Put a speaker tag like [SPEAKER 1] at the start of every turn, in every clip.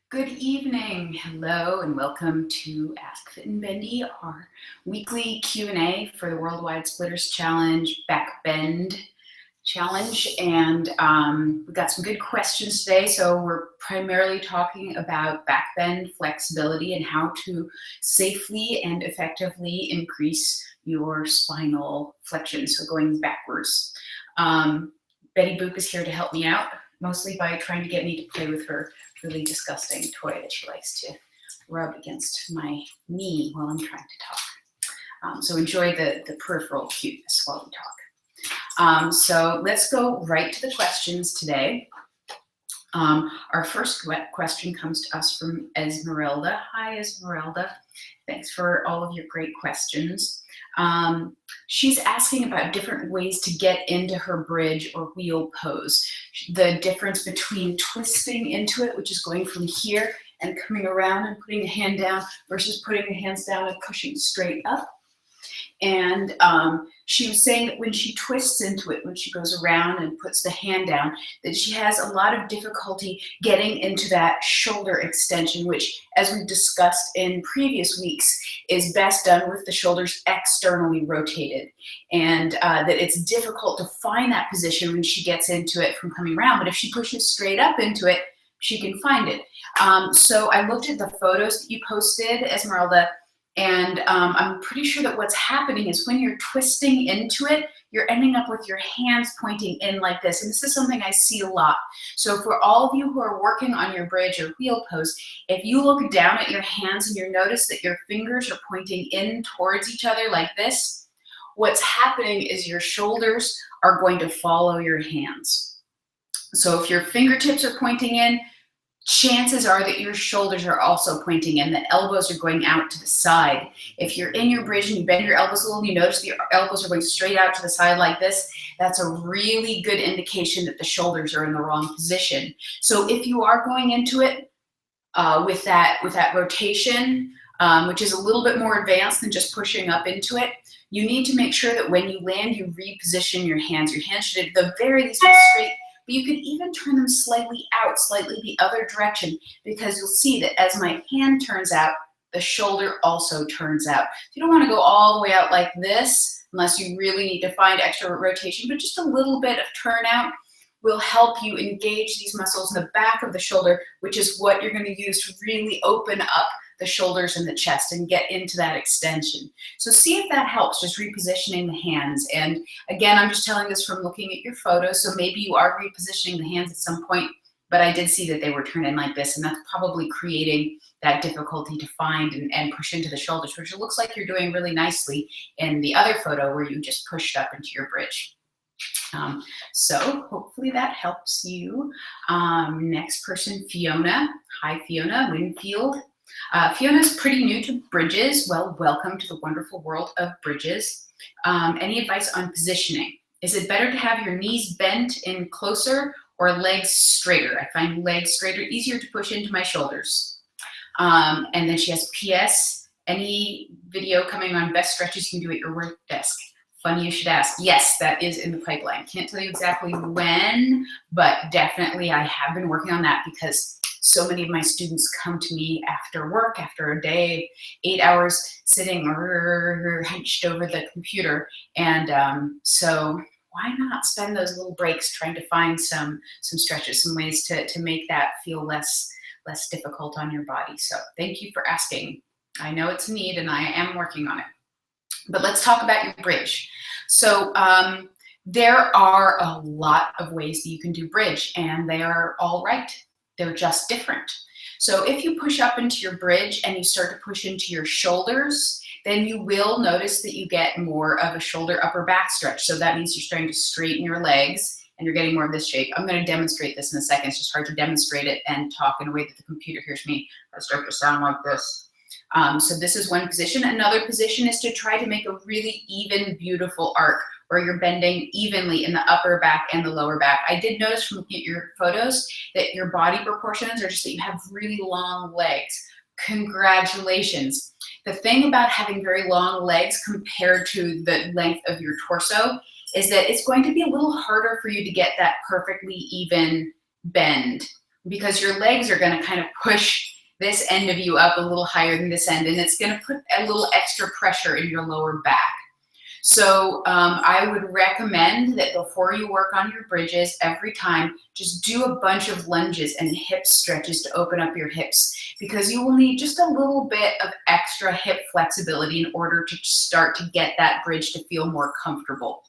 [SPEAKER 1] Good evening, hello, and welcome to Ask Fit and Bendy, our weekly Q&A for the Worldwide Splitters Challenge Back Bend Challenge. And we've got some good questions today. So we're primarily talking about back bend flexibility and how to safely and effectively increase your spinal flexion, so going backwards. Betty Boop is here to help me out, mostly by trying to get me to play with her really disgusting toy that she likes to rub against my knee while I'm trying to talk. So enjoy the peripheral cuteness while we talk. So let's go right to the questions today. Our first question comes to us from Esmeralda. Hi, Esmeralda. Thanks for all of your great questions. She's asking about different ways to get into her bridge or wheel pose. The difference between twisting into it, which is going from here and coming around and putting the hand down, versus putting the hands down and pushing straight up. And she was saying that when she twists into it, when she goes around and puts the hand down, that she has a lot of difficulty getting into that shoulder extension, which, as we've discussed in previous weeks, is best done with the shoulders externally rotated. And that it's difficult to find that position when she gets into it from coming around. But if she pushes straight up into it, she can find it. So I looked at the photos that you posted, Esmeralda, and I'm pretty sure that what's happening is when you're twisting into it, you're ending up with your hands pointing in like this. And this is something I see a lot. So for all of you who are working on your bridge or wheel pose, if you look down at your hands and you notice that your fingers are pointing in towards each other like this, what's happening is your shoulders are going to follow your hands. So if your fingertips are pointing in, chances are that your shoulders are also pointing in. The elbows are going out to the side. If you're in your bridge and you bend your elbows a little, you notice the elbows are going straight out to the side like this, that's a really good indication that the shoulders are in the wrong position. So if you are going into it with that rotation, which is a little bit more advanced than just pushing up into it, you need to make sure that when you land, you reposition your hands. Your hands should at the very least be straight, but you could even turn them slightly out, slightly the other direction, because you'll see that as my hand turns out, the shoulder also turns out. You don't want to go all the way out like this unless you really need to find extra rotation, but just a little bit of turnout will help you engage these muscles in the back of the shoulder, which is what you're going to use to really open up the shoulders and the chest and get into that extension. So see if that helps, just repositioning the hands. And again, I'm just telling this from looking at your photos, so maybe you are repositioning the hands at some point, but I did see that they were turned in like this, and that's probably creating that difficulty to find and push into the shoulders, which it looks like you're doing really nicely in the other photo where you just pushed up into your bridge. So hopefully that helps you. Next person, Fiona. Hi, Fiona, Winfield. Fiona's pretty new to bridges. Well, welcome to the wonderful world of bridges. Any advice on positioning? Is it better to have your knees bent in closer or legs straighter? I find legs straighter easier to push into my shoulders. And then she has PS, any video coming on best stretches you can do at your work desk? Funny you should ask. Yes, that is in the pipeline. Can't tell you exactly when, but definitely I have been working on that because so many of my students come to me after work, after a day, 8 hours sitting hunched over the computer. And so why not spend those little breaks trying to find some stretches, some ways to make that feel less difficult on your body. So thank you for asking. I know it's a need and I am working on it. But let's talk about your bridge. So there are a lot of ways that you can do bridge, and they are all right. They're just different. So if you push up into your bridge and you start to push into your shoulders, then you will notice that you get more of a shoulder upper back stretch. So that means you're starting to straighten your legs and you're getting more of this shape. I'm going to demonstrate this in a second. It's just hard to demonstrate it and talk in a way that the computer hears me. I start to sound like this. So this is one position. Another position is to try to make a really even, beautiful arc where you're bending evenly in the upper back and the lower back. I did notice from looking at your photos that your body proportions are just that you have really long legs. Congratulations. The thing about having very long legs compared to the length of your torso is that it's going to be a little harder for you to get that perfectly even bend because your legs are going to kind of push this end of you up a little higher than this end, and it's going to put a little extra pressure in your lower back. So I would recommend that before you work on your bridges, every time, just do a bunch of lunges and hip stretches to open up your hips, because you will need just a little bit of extra hip flexibility in order to start to get that bridge to feel more comfortable.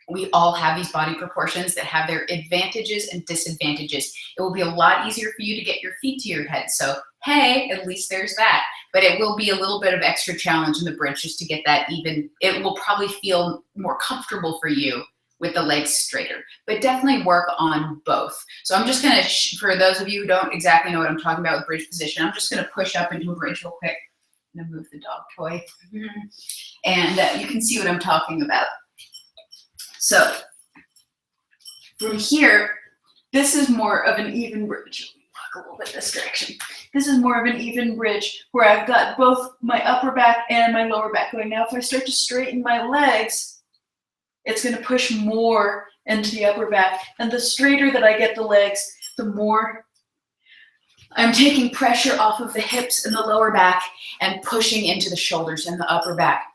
[SPEAKER 1] We all have these body proportions that have their advantages and disadvantages. It will be a lot easier for you to get your feet to your head. So, hey, at least there's that. But it will be a little bit of extra challenge in the bridge just to get that even. It will probably feel more comfortable for you with the legs straighter. But definitely work on both. So I'm just going to, for those of you who don't exactly know what I'm talking about with bridge position, I'm just going to push up into a bridge real quick. I'm going to move the dog toy. And you can see what I'm talking about. So from here, this is more of an even bridge. Walk a little bit this direction. This is more of an even bridge where I've got both my upper back and my lower back going. Now, if I start to straighten my legs, it's going to push more into the upper back. And the straighter that I get the legs, the more I'm taking pressure off of the hips and the lower back and pushing into the shoulders and the upper back.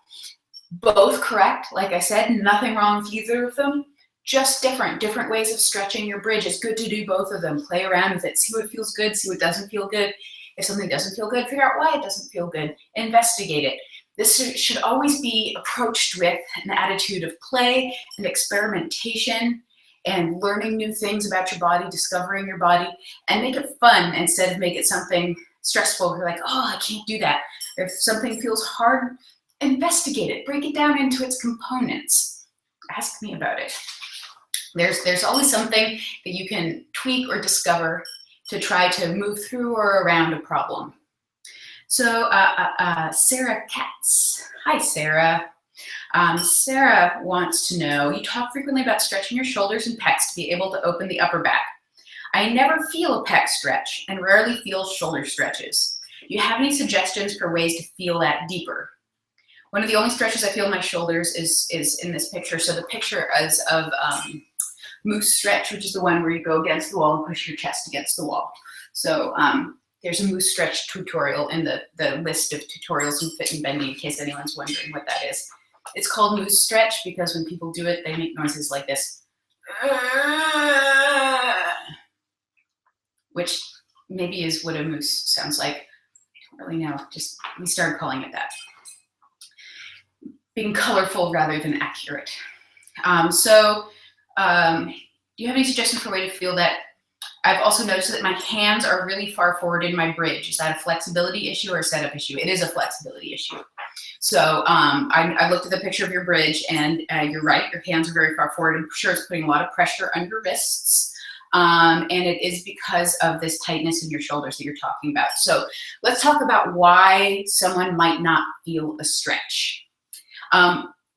[SPEAKER 1] Both correct, like I said, nothing wrong with either of them, just different ways of stretching your bridge. It's good to do both of them. Play around with it, see what feels good, see what doesn't feel good. If something doesn't feel good, figure out why it doesn't feel good, investigate it. This should always be approached with an attitude of play and experimentation and learning new things about your body, discovering your body, and make it fun instead of make it something stressful. You're like, oh, I can't do that. If something feels hard, investigate it, break it down into its components. Ask me about it. There's always something that you can tweak or discover to try to move through or around a problem. So Sarah Katz. Hi, Sarah. Sarah wants to know, you talk frequently about stretching your shoulders and pecs to be able to open the upper back. I never feel a pec stretch and rarely feel shoulder stretches. Do you have any suggestions for ways to feel that deeper? One of the only stretches I feel in my shoulders is in this picture. So the picture is of moose stretch, which is the one where you go against the wall and push your chest against the wall. So there's a moose stretch tutorial in the list of tutorials in Fit and Bendy, in case anyone's wondering what that is. It's called moose stretch because when people do it, they make noises like this, which maybe is what a moose sounds like. I don't really know, just we started calling it that. Being colorful rather than accurate. Do you have any suggestions for a way to feel that? I've also noticed that my hands are really far forward in my bridge. Is that a flexibility issue or a setup issue? It is a flexibility issue. So I looked at the picture of your bridge, and you're right, your hands are very far forward. I'm sure it's putting a lot of pressure on your wrists. And it is because of this tightness in your shoulders that you're talking about. So let's talk about why someone might not feel a stretch.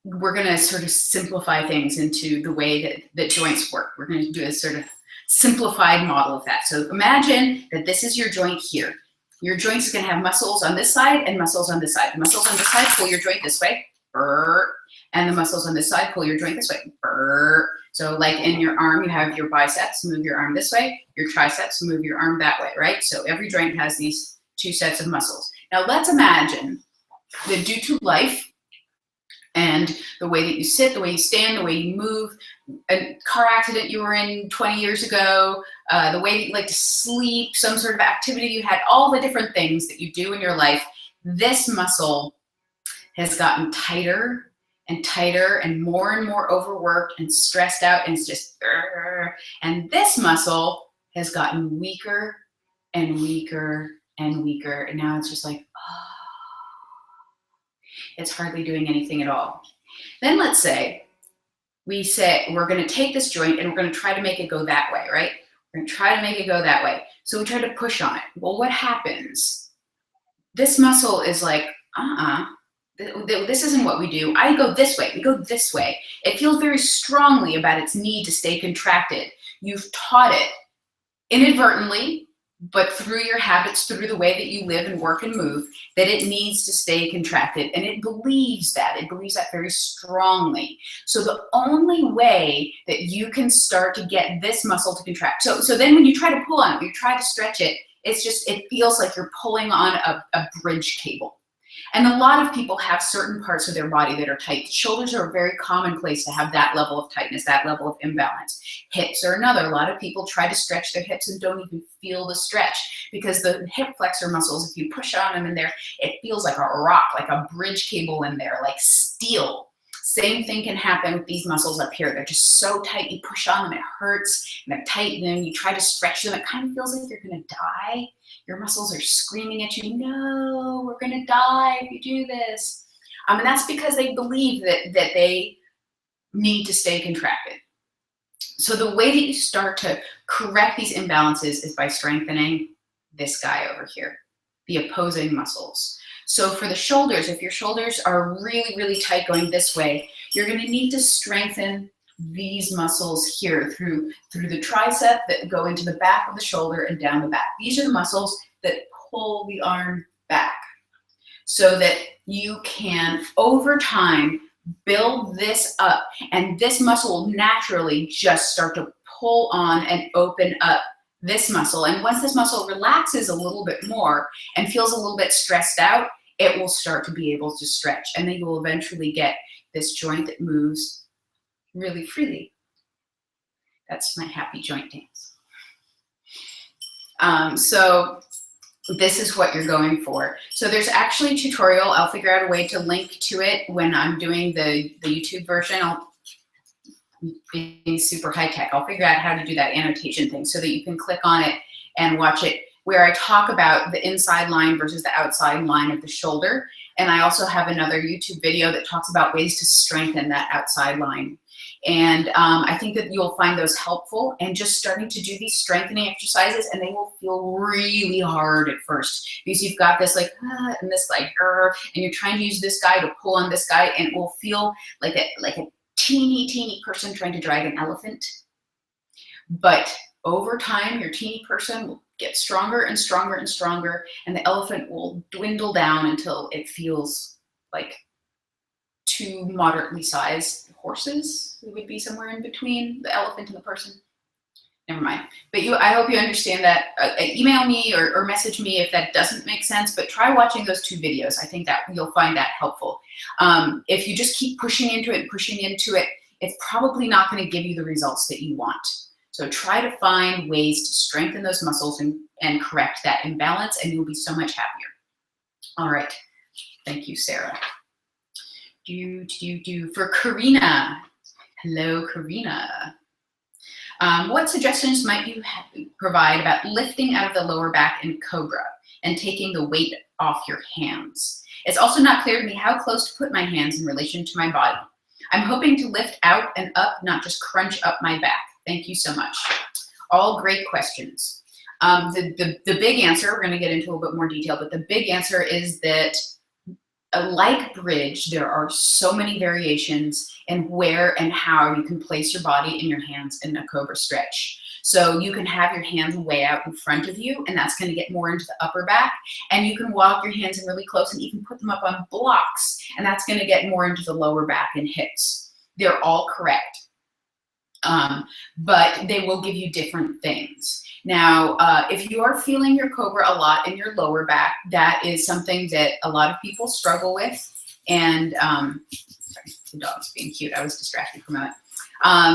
[SPEAKER 1] We're going to sort of simplify things into the way that joints work. We're going to do a sort of simplified model of that. So imagine that this is your joint here. Your joint is going to have muscles on this side and muscles on this side. The muscles on this side pull your joint this way, and the muscles on this side pull your joint this way. So like in your arm, you have your biceps, move your arm this way, your triceps, move your arm that way, right? So every joint has these two sets of muscles. Now let's imagine that due to life, and the way that you sit, the way you stand, the way you move, a car accident you were in 20 years ago, the way that you like to sleep, some sort of activity you had, all the different things that you do in your life, this muscle has gotten tighter and tighter and more overworked and stressed out, and it's just, and this muscle has gotten weaker and weaker and weaker, and now it's just like, it's hardly doing anything at all. Then let's say we say we're going to take this joint and we're going to try to make it go that way, right? We're going to try to make it go that way. So we try to push on it. Well, what happens? This muscle is like, this isn't what we do. I go this way. We go this way. It feels very strongly about its need to stay contracted. You've taught it inadvertently but through your habits, through the way that you live and work and move, that it needs to stay contracted. And it believes that. It believes that very strongly. So the only way that you can start to get this muscle to contract, so then when you try to pull on it, you try to stretch it, it feels like you're pulling on a bridge cable. And a lot of people have certain parts of their body that are tight. Shoulders are a very common place to have that level of tightness, that level of imbalance. Hips are another. A lot of people try to stretch their hips and don't even feel the stretch because the hip flexor muscles, if you push on them in there, it feels like a rock, like a bridge cable in there, like steel. Same thing can happen with these muscles up here. They're just so tight, you push on them, it hurts, and they're tight, and then you try to stretch them, it kind of feels like you're gonna die. Your muscles are screaming at you, no, we're gonna die if you do this. And that's because they believe that they need to stay contracted. So the way that you start to correct these imbalances is by strengthening this guy over here, the opposing muscles. So for the shoulders, if your shoulders are really, really tight going this way, you're going to need to strengthen these muscles here through the tricep that go into the back of the shoulder and down the back. These are the muscles that pull the arm back so that you can, over time, build this up. And this muscle will naturally just start to pull on and open up this muscle. And once this muscle relaxes a little bit more and feels a little bit stressed out, it will start to be able to stretch. And then you will eventually get this joint that moves really freely. That's my happy joint dance. So this is what you're going for. So there's actually a tutorial. I'll figure out a way to link to it when I'm doing the YouTube version. I'll be super high tech. I'll figure out how to do that annotation thing so that you can click on it and watch it, where I talk about the inside line versus the outside line of the shoulder. And I also have another YouTube video that talks about ways to strengthen that outside line. And I think that you'll find those helpful, and just starting to do these strengthening exercises, and they will feel really hard at first because you've got this like, and this like, and you're trying to use this guy to pull on this guy, and it will feel like a teeny person trying to drag an elephant. But over time, your teeny person will get stronger and stronger and stronger, and the elephant will dwindle down until it feels like two moderately sized horses. It would be somewhere in between the elephant and the person. Never mind. But I hope you understand that. Email me or message me if that doesn't make sense, but try watching those two videos. I think that you'll find that helpful. If you just keep pushing into it, it's probably not going to give you the results that you want. So try to find ways to strengthen those muscles and correct that imbalance, and you'll be so much happier. All right. Thank you, Sarah. For Karina. Hello, Karina. What suggestions might you provide about lifting out of the lower back in Cobra and taking the weight off your hands? It's also not clear to me how close to put my hands in relation to my body. I'm hoping to lift out and up, not just crunch up my back. Thank you so much. All great questions. The big answer, we're going to get into a little bit more detail, but the big answer is that like bridge, there are so many variations in where and how you can place your body and your hands in a Cobra stretch. So you can have your hands way out in front of you, and that's going to get more into the upper back. And you can walk your hands in really close and even put them up on blocks, and that's going to get more into the lower back and hips. They're all correct. But they will give you different things. Now, if you are feeling your Cobra a lot in your lower back, that is something that a lot of people struggle with. And sorry, the dog's being cute. I was distracted for a moment.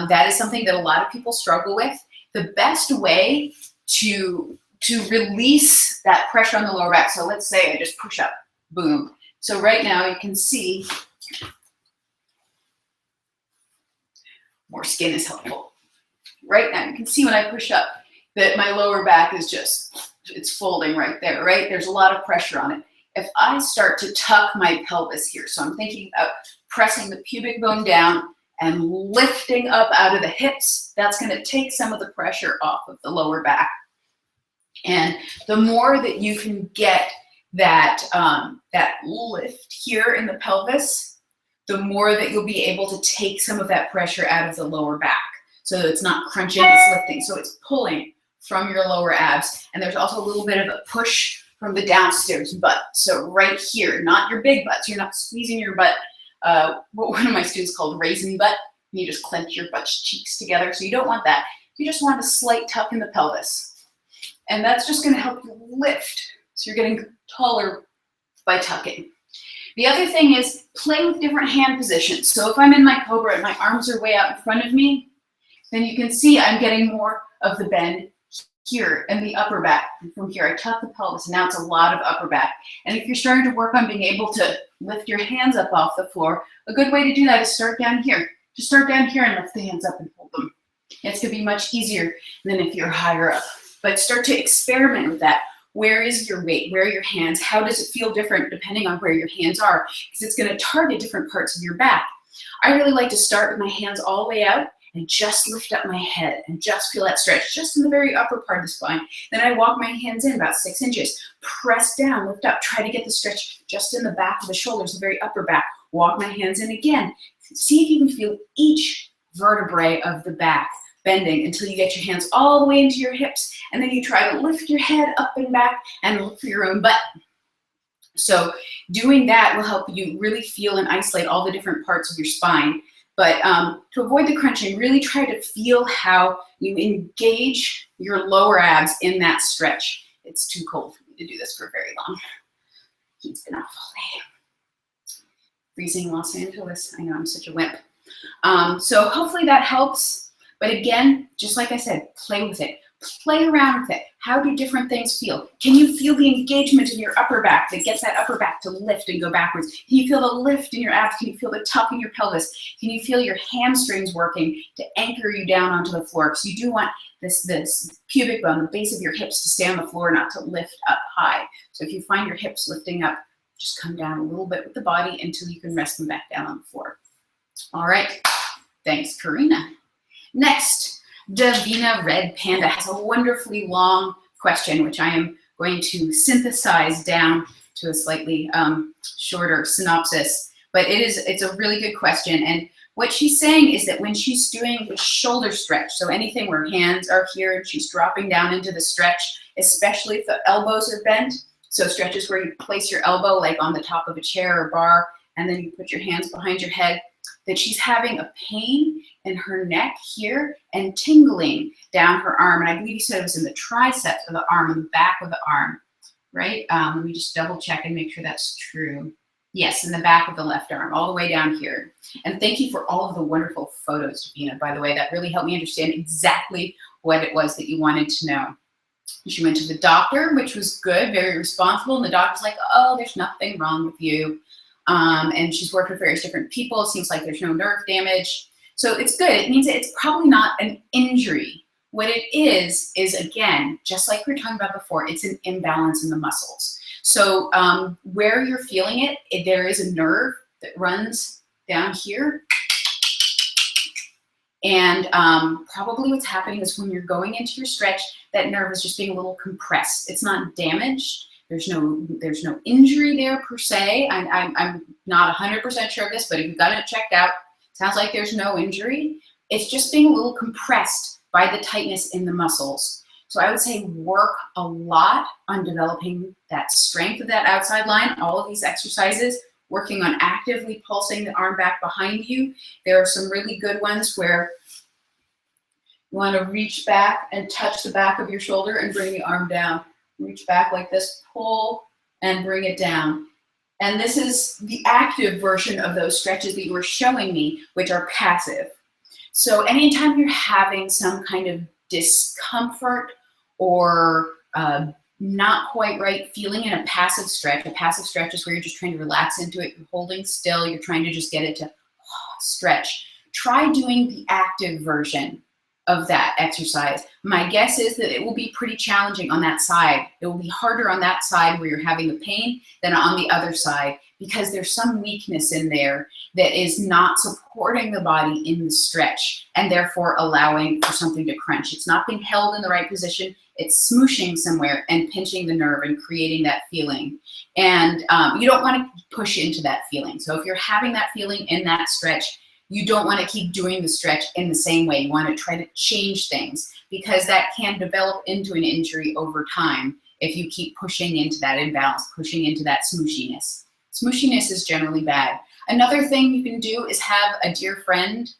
[SPEAKER 1] That is something that a lot of people struggle with. The best way to release that pressure on the lower back. So let's say I just push up, boom. So right now you can see more skin is helpful. Right now, you can see when I push up that my lower back is it's folding right there, right? There's a lot of pressure on it. If I start to tuck my pelvis here, so I'm thinking about pressing the pubic bone down and lifting up out of the hips, that's gonna take some of the pressure off of the lower back. And the more that you can get that lift here in the pelvis, the more that you'll be able to take some of that pressure out of the lower back. So it's not crunching, it's lifting. So it's pulling from your lower abs. And there's also a little bit of a push from the downstairs butt. So right here, not your big butt. So you're not squeezing your butt, what one of my students called raisin butt. You just clench your butt cheeks together. So you don't want that. You just want a slight tuck in the pelvis. And that's just gonna help you lift. So you're getting taller by tucking. The other thing is play with different hand positions. So if I'm in my cobra and my arms are way out in front of me, then you can see I'm getting more of the bend here in the upper back. And from here, I tuck the pelvis, and now it's a lot of upper back. And if you're starting to work on being able to lift your hands up off the floor, a good way to do that is start down here. Just start down here and lift the hands up and hold them. It's gonna be much easier than if you're higher up. But start to experiment with that. Where is your weight? Where are your hands? How does it feel different depending on where your hands are? Because it's gonna target different parts of your back. I really like to start with my hands all the way out and just lift up my head and just feel that stretch just in the very upper part of the spine. Then I walk my hands in about 6 inches, press down, lift up, try to get the stretch just in the back of the shoulders, the very upper back. Walk my hands in again. See if you can feel each vertebrae of the back bending until you get your hands all the way into your hips, and then you try to lift your head up and back and look for your own butt. So doing that will help you really feel and isolate all the different parts of your spine. But to avoid the crunching, really try to feel how you engage your lower abs in that stretch. It's too cold for me to do this for very long. Heat's been off all day. Freezing Los Angeles. I know, I'm such a wimp. So hopefully that helps. But again, just like I said, play with it. Play around with it. How do different things feel? Can you feel the engagement in your upper back that gets that upper back to lift and go backwards? Can you feel the lift in your abs? Can you feel the tuck in your pelvis? Can you feel your hamstrings working to anchor you down onto the floor? Because you do want this pubic bone, the base of your hips, to stay on the floor, not to lift up high. So if you find your hips lifting up, just come down a little bit with the body until you can rest them back down on the floor. All right. Thanks, Karina. Next, Davina Red Panda has a wonderfully long question, which I am going to synthesize down to a slightly shorter synopsis. But it's a really good question. And what she's saying is that when she's doing the shoulder stretch, so anything where hands are here and she's dropping down into the stretch, especially if the elbows are bent, so stretches where you place your elbow like on the top of a chair or bar, and then you put your hands behind your head, that she's having a pain in her neck here and tingling down her arm. And I believe you said it was in the triceps of the arm, on the back of the arm, right? Let me just double check and make sure that's true. Yes, in the back of the left arm, all the way down here. And thank you for all of the wonderful photos, Davina, by the way. That really helped me understand exactly what it was that you wanted to know. She went to the doctor, which was good, very responsible. And the doctor's like, oh, there's nothing wrong with you. And she's worked with various different people. It seems like there's no nerve damage. So it's good. It means that it's probably not an injury. What it is again, just like we were talking about before, it's an imbalance in the muscles. So where you're feeling it, there is a nerve that runs down here. And probably what's happening is when you're going into your stretch, that nerve is just being a little compressed. It's not damaged. There's no injury there per se. I'm not 100% sure of this, but if you've got it checked out, sounds like there's no injury. It's just being a little compressed by the tightness in the muscles. So I would say work a lot on developing that strength of that outside line. All of these exercises, working on actively pulsing the arm back behind you. There are some really good ones where you want to reach back and touch the back of your shoulder and bring the arm down. Reach back like this, pull, and bring it down. And this is the active version of those stretches that you were showing me, which are passive. So anytime you're having some kind of discomfort or not quite right feeling in a passive stretch is where you're just trying to relax into it, you're holding still, you're trying to just get it to stretch. Try doing the active version of that exercise. My guess is that it will be pretty challenging on that side. It will be harder on that side where you're having the pain than on the other side, because there's some weakness in there that is not supporting the body in the stretch and therefore allowing for something to crunch. It's not being held in the right position. It's smooshing somewhere and pinching the nerve and creating that feeling. And you don't want to push into that feeling. So if you're having that feeling in that stretch, you don't want to keep doing the stretch in the same way. You want to try to change things, because that can develop into an injury over time if you keep pushing into that imbalance, pushing into that smooshiness. Smooshiness is generally bad. Another thing you can do is have a dear friend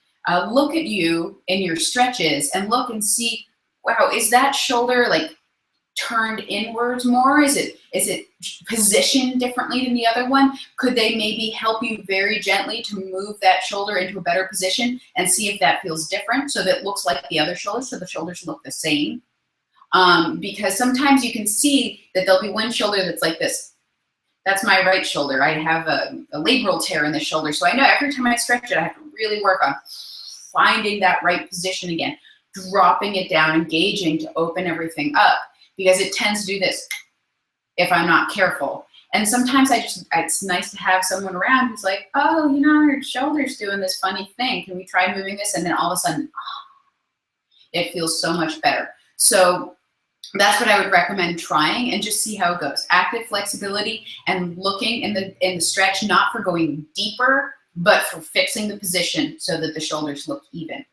[SPEAKER 1] look at you in your stretches and look and see, wow, is that shoulder like turned inwards more? Is it positioned differently than the other one? Could they maybe help you very gently to move that shoulder into a better position and see if that feels different, so that it looks like the other shoulder, so the shoulders look the same? Because sometimes you can see that there'll be one shoulder that's like this. That's my right shoulder. I have a labral tear in the shoulder, so I know every time I stretch it, I have to really work on finding that right position again, dropping it down, engaging to open everything up, because it tends to do this if I'm not careful. And sometimes it's nice to have someone around who's like, oh, you know, your shoulder's doing this funny thing. Can we try moving this? And then all of a sudden, it feels so much better. So that's what I would recommend trying, and just see how it goes. Active flexibility and looking in the stretch, not for going deeper, but for fixing the position so that the shoulders look even.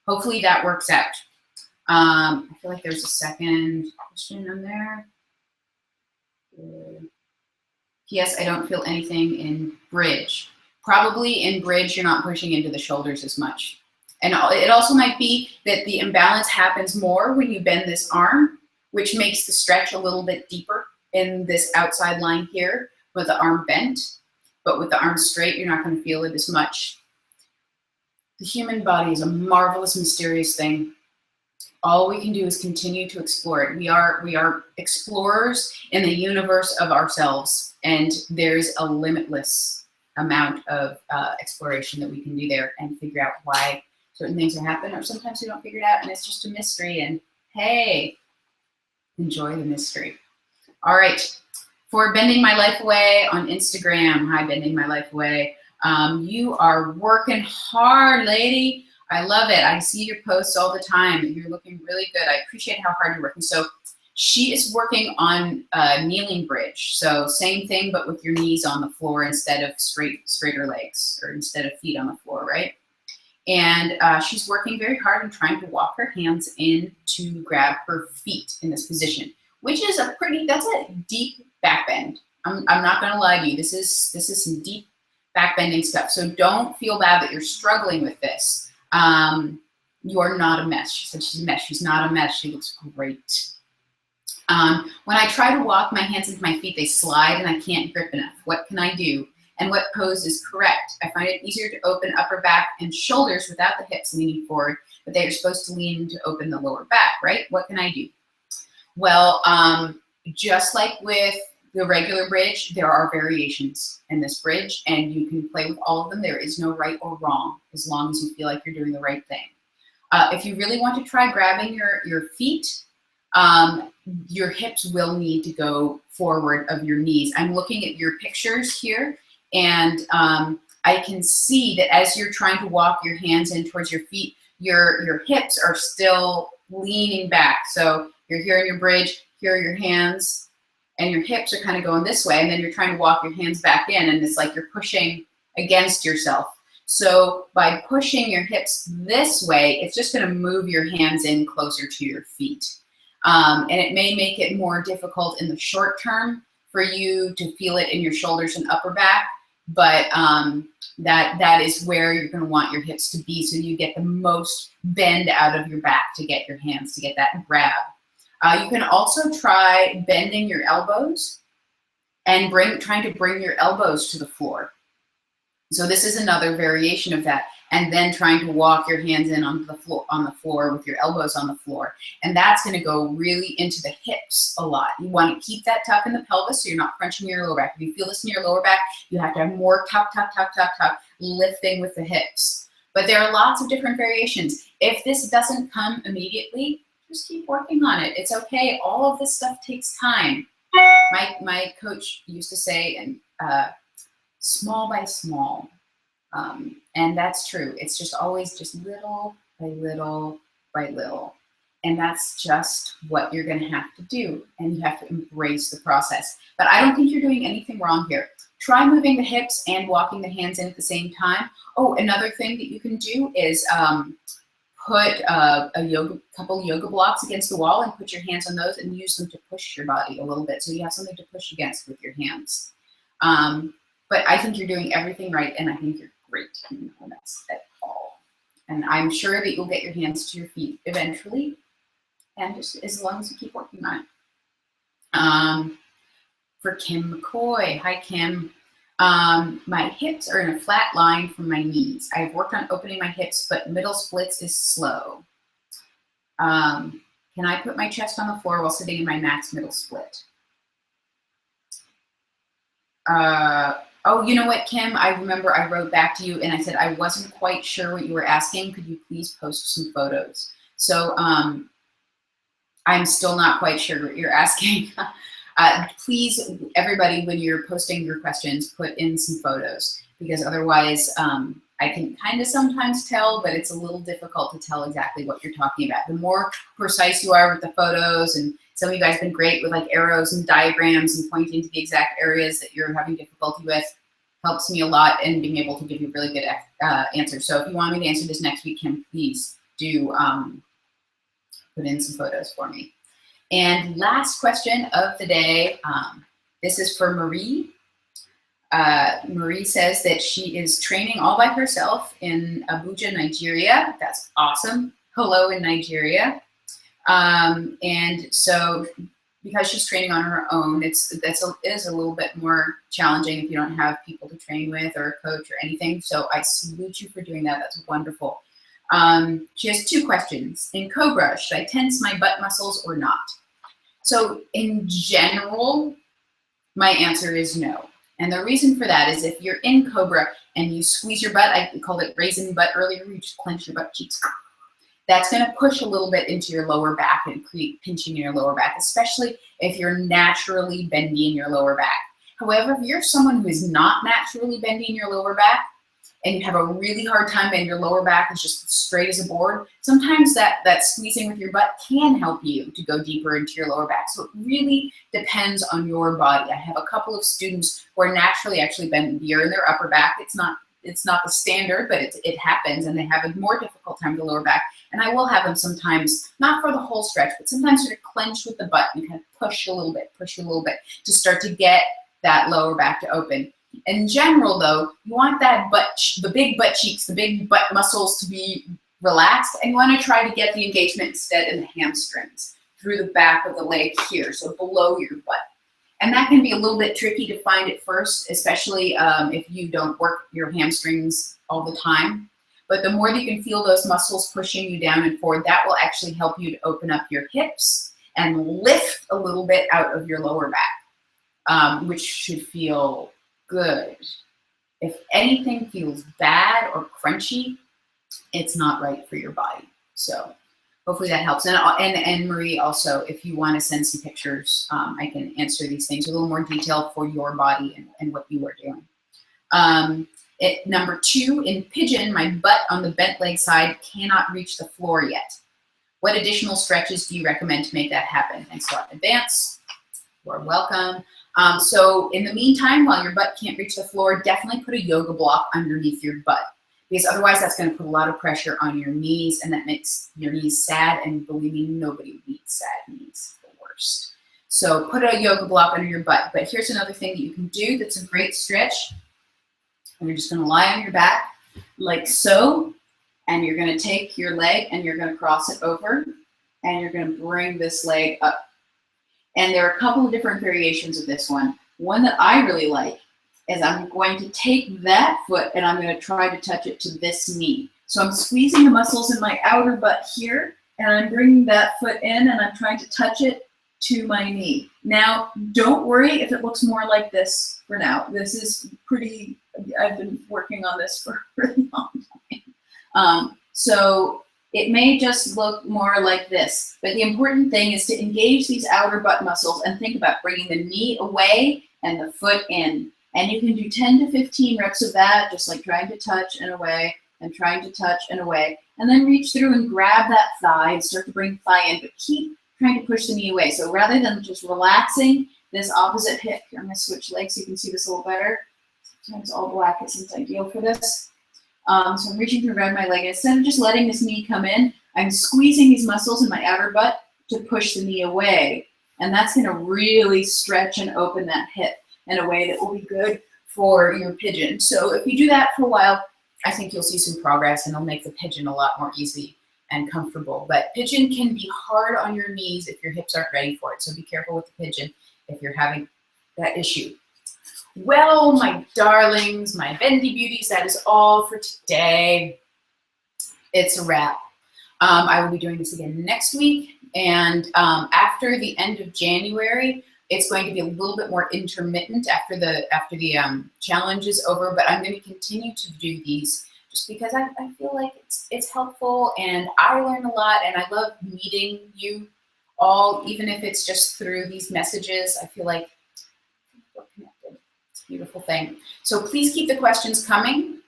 [SPEAKER 1] Hopefully that works out. I feel like there's a second question in there. Yes, I don't feel anything in bridge. Probably in bridge, you're not pushing into the shoulders as much. And it also might be that the imbalance happens more when you bend this arm, which makes the stretch a little bit deeper in this outside line here with the arm bent. But with the arm straight, you're not going to feel it as much. The human body is a marvelous, mysterious thing. All we can do is continue to explore it. We are explorers in the universe of ourselves, and there's a limitless amount of exploration that we can do there and figure out why certain things are happening, or sometimes we don't figure it out and it's just a mystery, and hey, enjoy the mystery. All right, for Bending My Life Away on Instagram, hi, Bending My Life Away. You are working hard, lady. I love it. I see your posts all the time. You're looking really good. I appreciate how hard you're working. So she is working on kneeling bridge. So same thing, but with your knees on the floor instead of straighter legs, or instead of feet on the floor, right? And she's working very hard and trying to walk her hands in to grab her feet in this position, which is that's a deep back bend. I'm not gonna lie to you. This is some deep back bending stuff. So don't feel bad that you're struggling with this. You're not a mess. She said she's a mess. She's not a mess. She looks great. When I try to walk my hands into my feet, they slide and I can't grip enough. What can I do? And what pose is correct? I find it easier to open upper back and shoulders without the hips leaning forward, but they are supposed to lean to open the lower back, right? What can I do? Well, just like with the regular bridge, there are variations in this bridge, and you can play with all of them. There is no right or wrong, as long as you feel like you're doing the right thing. If you really want to try grabbing your feet, your hips will need to go forward of your knees. I'm looking at your pictures here, and I can see that as you're trying to walk your hands in towards your feet, your hips are still leaning back. So you're here in your bridge, here are your hands, and your hips are kind of going this way, and then you're trying to walk your hands back in, and it's like you're pushing against yourself. So by pushing your hips this way, it's just going to move your hands in closer to your feet. And it may make it more difficult in the short term for you to feel it in your shoulders and upper back, but that is where you're going to want your hips to be, so you get the most bend out of your back to get your hands to get that grab. You can also try bending your elbows and trying to bring your elbows to the floor. So this is another variation of that. And then trying to walk your hands in on the floor with your elbows on the floor. And that's going to go really into the hips a lot. You want to keep that tuck in the pelvis so you're not crunching your lower back. If you feel this in your lower back, you have to have more tuck, lifting with the hips. But there are lots of different variations. If this doesn't come immediately, just keep working on it. It's okay. All of this stuff takes time. My coach used to say, and small by small. And that's true. It's just always just little by little by little. And that's just what you're going to have to do. And you have to embrace the process. But I don't think you're doing anything wrong here. Try moving the hips and walking the hands in at the same time. Oh, another thing that you can do is put couple yoga blocks against the wall and put your hands on those and use them to push your body a little bit. So you have something to push against with your hands. But I think you're doing everything right, and I think you're great. No mess at all. And I'm sure that you'll get your hands to your feet eventually. And just as long as you keep working on it. For Kim McCoy, hi Kim. My hips are in a flat line from my knees. I've worked on opening my hips, but middle splits is slow. Can I put my chest on the floor while sitting in my max middle split? Oh, you know what, Kim? I remember I wrote back to you and I said I wasn't quite sure what you were asking. Could you please post some photos? So I'm still not quite sure what you're asking. Please, everybody, when you're posting your questions, put in some photos, because otherwise I can kind of sometimes tell, but it's a little difficult to tell exactly what you're talking about. The more precise you are with the photos, and some of you guys have been great with like arrows and diagrams and pointing to the exact areas that you're having difficulty with, helps me a lot in being able to give you really good answers. So if you want me to answer this next week, Kim, please do put in some photos for me. And last question of the day, this is for Marie. Marie says that she is training all by herself in Abuja, Nigeria. That's awesome. Hello in Nigeria. And so because she's training on her own, it is a little bit more challenging if you don't have people to train with or a coach or anything. So I salute you for doing that. That's wonderful. She has two questions. In Cobra, should I tense my butt muscles or not? So in general, my answer is no. And the reason for that is if you're in Cobra and you squeeze your butt, I called it raisin butt earlier, you just clench your butt cheeks. That's going to push a little bit into your lower back and create pinching in your lower back, especially if you're naturally bendy in your lower back. However, if you're someone who is not naturally bendy in your lower back, and you have a really hard time and your lower back is just straight as a board, sometimes that squeezing with your butt can help you to go deeper into your lower back. So it really depends on your body. I have a couple of students who are naturally actually bendier in their upper back. It's not the standard, but it happens, and they have a more difficult time with the lower back. And I will have them sometimes, not for the whole stretch, but sometimes sort of clench with the butt and kind of push a little bit to start to get that lower back to open. In general, though, you want that the big butt cheeks, the big butt muscles to be relaxed, and you want to try to get the engagement instead in the hamstrings through the back of the leg here, so below your butt. And that can be a little bit tricky to find at first, especially if you don't work your hamstrings all the time. But the more that you can feel those muscles pushing you down and forward, that will actually help you to open up your hips and lift a little bit out of your lower back, which should feel good. If anything feels bad or crunchy, it's not right for your body. So hopefully that helps. And Marie, also, if you want to send some pictures, I can answer these things a little more detail for your body and what you are doing. Number 2, in pigeon, my butt on the bent leg side cannot reach the floor yet. What additional stretches do you recommend to make that happen? Thanks a lot in advance. You're welcome. So in the meantime, while your butt can't reach the floor, definitely put a yoga block underneath your butt, because otherwise that's going to put a lot of pressure on your knees, and that makes your knees sad, and believe me, nobody needs sad knees, the worst. So put a yoga block under your butt. But here's another thing that you can do that's a great stretch. And you're just going to lie on your back like so, and you're going to take your leg and you're going to cross it over, and you're going to bring this leg up. And there are a couple of different variations of this one. One that I really like is I'm going to take that foot and I'm going to try to touch it to this knee. So I'm squeezing the muscles in my outer butt here, and I'm bringing that foot in and I'm trying to touch it to my knee. Now, don't worry if it looks more like this for now. This is pretty, I've been working on this for a really long time. So it may just look more like this, but the important thing is to engage these outer butt muscles and think about bringing the knee away and the foot in. And you can do 10 to 15 reps of that, just like trying to touch and away and trying to touch and away.
[SPEAKER 2] and then reach through and grab that thigh and start to bring thigh in, but keep trying to push the knee away. So rather than just relaxing this opposite hip, here I'm going to switch legs so you can see this a little better. Sometimes all black isn't ideal for this. So I'm reaching to grab my leg. And instead of just letting this knee come in, I'm squeezing these muscles in my outer butt to push the knee away. And that's going to really stretch and open that hip in a way that will be good for your pigeon. So if you do that for a while, I think you'll see some progress, and it'll make the pigeon a lot more easy and comfortable. But pigeon can be hard on your knees if your hips aren't ready for it. So be careful with the pigeon if you're having that issue. Well, my darlings, my bendy beauties, that is all for today. It's a wrap. I will be doing this again next week, and after the end of January, it's going to be a little bit more intermittent after the challenge is over. But I'm going to continue to do these just because I feel like it's helpful, and I learn a lot, and I love meeting you all, even if it's just through these messages. I feel like we're connected. It's a beautiful thing. So please keep the questions coming.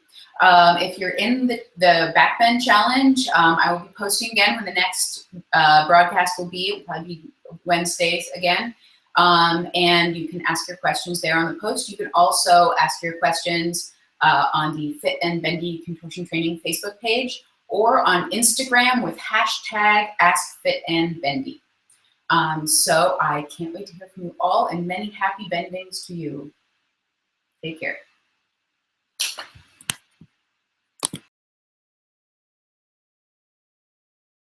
[SPEAKER 2] If you're in the backbend challenge, I will be posting again when the next broadcast will be. It'll probably be Wednesdays again. And you can ask your questions there on the post. You can also ask your questions on the Fit and Bendy Contortion Training Facebook page, or on Instagram with hashtag AskFitAndBendy. So I can't wait to hear from you all, and many happy bendings to you. Take care.